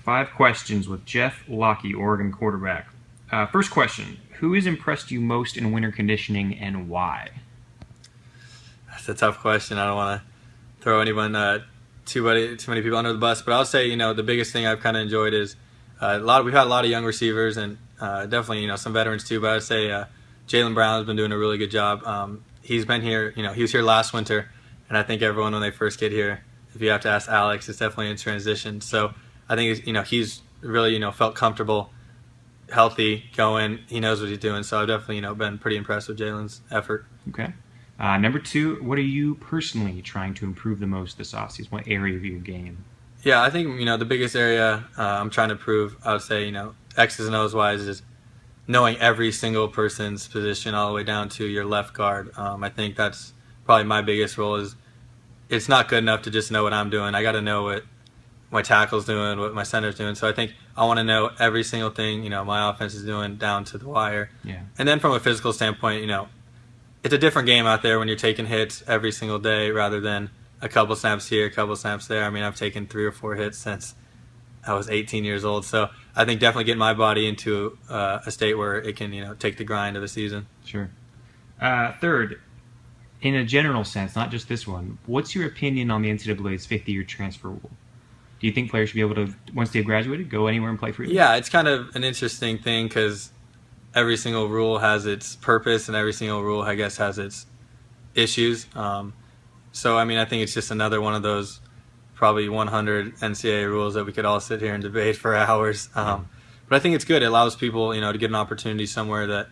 5 questions with Jeff Lockie, Oregon quarterback. First question, who has impressed you most in winter conditioning and why? That's a tough question. I don't want to throw anyone too many people under the bus, but I'll say, the biggest thing I've kind of enjoyed is we've had a lot of young receivers and definitely, some veterans too, but I'd say Jaylen Brown has been doing a really good job. He's been here, he was here last winter, and I think everyone when they first get here, if you have to ask Alex, it's definitely in transition. So I think, he's really, felt comfortable, healthy, going. He knows what he's doing. So I've definitely, been pretty impressed with Jaylen's effort. Okay. Number 2, what are you personally trying to improve the most this offseason? What area of your game? Yeah, I think, the biggest area I'm trying to improve, I would say, X's and O's wise, is knowing every single person's position all the way down to your left guard. I think that's probably my biggest role. Is it's not good enough to just know what I'm doing. I got to know what my tackle's doing, what my center's doing. So I think I want to know every single thing, my offense is doing down to the wire. Yeah. And then from a physical standpoint, it's a different game out there when you're taking hits every single day rather than a couple snaps here, a couple snaps there. I mean, I've taken 3 or 4 hits since I was 18 years old. So I think definitely getting my body into a state where it can, take the grind of the season. Sure. Third, in a general sense, not just this one, what's your opinion on the NCAA's 50-year transfer rule? Do you think players should be able to, once they've graduated, go anywhere and play freely? Yeah, it's kind of an interesting thing because every single rule has its purpose and every single rule, I guess, has its issues. So, I think it's just another one of those probably 100 NCAA rules that we could all sit here and debate for hours. But I think it's good. It allows people, to get an opportunity somewhere that,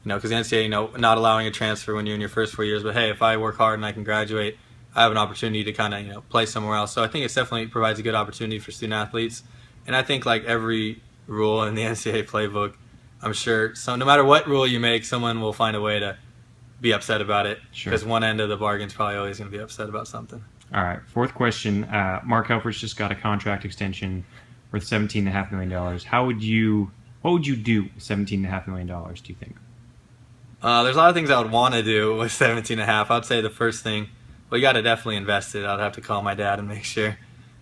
because the NCAA, not allowing a transfer when you're in your first 4 years, but hey, if I work hard and I can graduate, I have an opportunity to kind of, play somewhere else. So I think it definitely provides a good opportunity for student athletes. And I think like every rule in the NCAA playbook, I'm sure, so no matter what rule you make, someone will find a way to be upset about it. Sure. Because one end of the bargain's probably always going to be upset about something. All right. 4th question. Mark Helfrich just got a contract extension worth $17.5 million. What would you do with $17.5 million, do you think? There's a lot of things I would want to do with 17.5. I'd say the first thing, well, you got to definitely invest it. I'd have to call my dad and make sure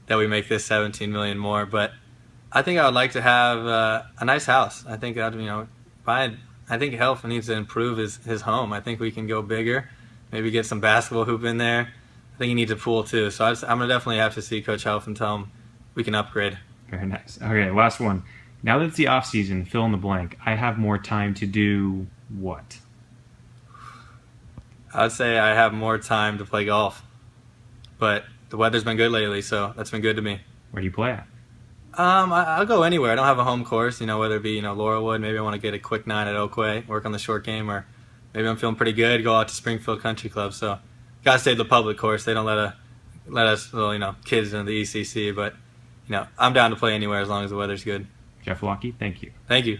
that we make this 17 million more. But I think I would like to have a nice house. I think I'd, I think Helf needs to improve his home. I think we can go bigger, maybe get some basketball hoop in there. I think he needs a pool too. So I'm gonna definitely have to see Coach Helf and tell him we can upgrade. Very nice. Okay, last one. Now that it's the off season, fill in the blank. I have more time to do what? I'd say I have more time to play golf, but the weather's been good lately, so that's been good to me. Where do you play at? I'll go anywhere. I don't have a home course, whether it be, Laurelwood. Maybe I want to get a quick 9 at Oakway, work on the short game, or maybe I'm feeling pretty good, go out to Springfield Country Club. So, gotta stay at the public course. They don't let us little, kids into the ECC, but, I'm down to play anywhere as long as the weather's good. Jeff Lockie, thank you. Thank you.